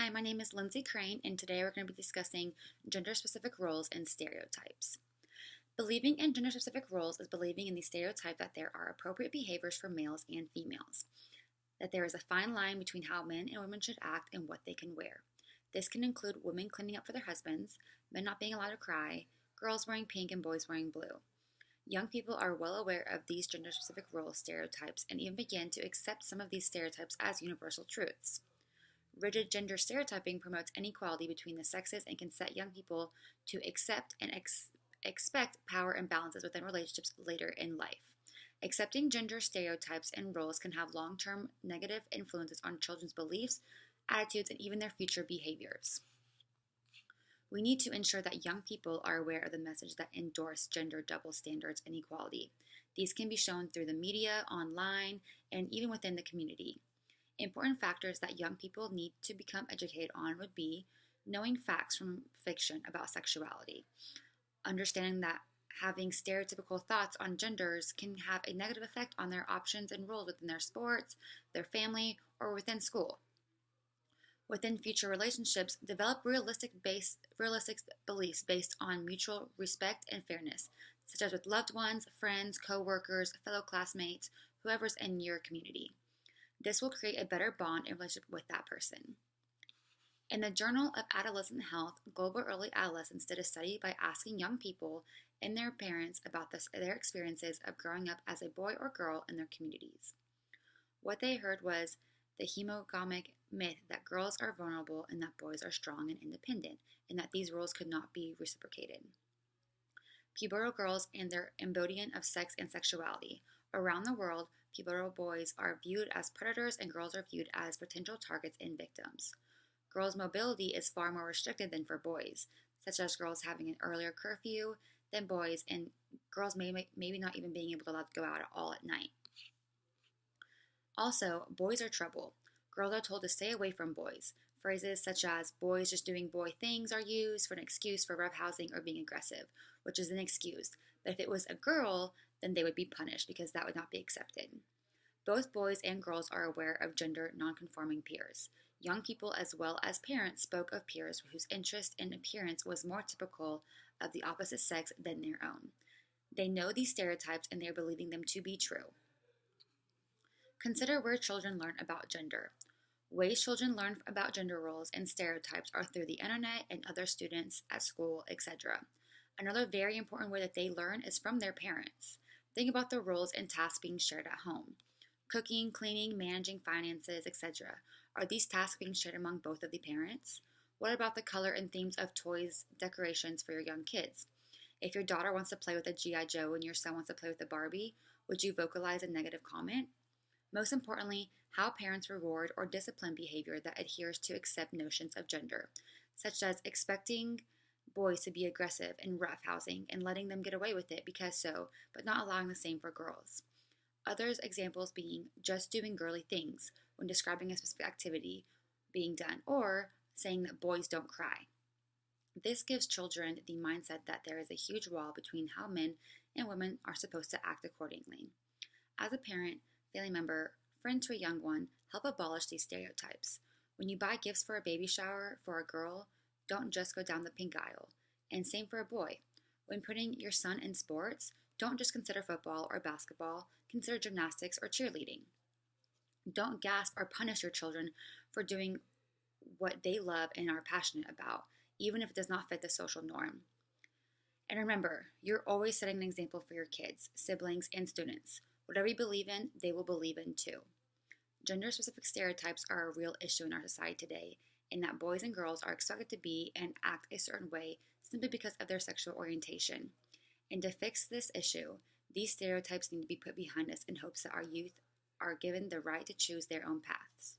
Hi, my name is Lindsay Crane, and today we're going to be discussing gender specific roles and stereotypes. Believing in gender specific roles is believing in the stereotype that there are appropriate behaviors for males and females, that there is a fine line between how men and women should act and what they can wear. This can include women cleaning up for their husbands, men not being allowed to cry, girls wearing pink and boys wearing blue. Young people are well aware of these gender specific role stereotypes and even begin to accept some of these stereotypes as universal truths. Rigid gender stereotyping promotes inequality between the sexes and can set young people to accept and expect power imbalances within relationships later in life. Accepting gender stereotypes and roles can have long term negative influences on children's beliefs, attitudes, and even their future behaviors. We need to ensure that young people are aware of the message that endorse gender double standards and equality. These can be shown through the media, online, and even within the community. Important factors that young people need to become educated on would be knowing facts from fiction about sexuality, understanding that having stereotypical thoughts on genders can have a negative effect on their options and roles within their sports, their family, or within school. Within future relationships, develop realistic beliefs based on mutual respect and fairness, such as with loved ones, friends, co-workers, fellow classmates, whoever's in your community. This will create a better bond and relationship with that person. In the Journal of Adolescent Health, Global Early Adolescence did a study by asking young people and their parents about their experiences of growing up as a boy or girl in their communities. What they heard was the homogamic myth that girls are vulnerable and that boys are strong and independent, and that these roles could not be reciprocated. Pubertal girls and their embodiment of sex and sexuality. Around the world, pubertal boys are viewed as predators and girls are viewed as potential targets and victims. Girls' mobility is far more restricted than for boys, such as girls having an earlier curfew than boys and girls maybe not even being able to go out at all at night. Also, boys are trouble. Girls are told to stay away from boys. Phrases such as boys just doing boy things are used for an excuse for roughhousing or being aggressive, which is an excuse. But if it was a girl, then they would be punished because that would not be accepted. Both boys and girls are aware of gender nonconforming peers. Young people as well as parents spoke of peers whose interest in appearance was more typical of the opposite sex than their own. They know these stereotypes and they are believing them to be true. Consider where children learn about gender. Ways children learn about gender roles and stereotypes are through the internet and other students at school, etc. Another very important way that they learn is from their parents. Think about the roles and tasks being shared at home. Cooking, cleaning, managing finances, etc. Are these tasks being shared among both of the parents? What about the color and themes of toys, decorations for your young kids? If your daughter wants to play with a G.I. Joe and your son wants to play with a Barbie, would you vocalize a negative comment? Most importantly, how parents reward or discipline behavior that adheres to accept notions of gender, such as expecting boys to be aggressive and roughhousing and letting them get away with it because so, but not allowing the same for girls. Others examples being just doing girly things when describing a specific activity being done, or saying that boys don't cry. This gives children the mindset that there is a huge wall between how men and women are supposed to act accordingly. As a parent, family member, friend to a young one, help abolish these stereotypes. When you buy gifts for a baby shower for a girl, don't just go down the pink aisle. And same for a boy. When putting your son in sports, don't just consider football or basketball, consider gymnastics or cheerleading. Don't gasp or punish your children for doing what they love and are passionate about, even if it does not fit the social norm. And remember, you're always setting an example for your kids, siblings, and students. Whatever you believe in, they will believe in too. Gender-specific stereotypes are a real issue in our society today, in that boys and girls are expected to be and act a certain way simply because of their sexual orientation. And to fix this issue, these stereotypes need to be put behind us in hopes that our youth are given the right to choose their own paths.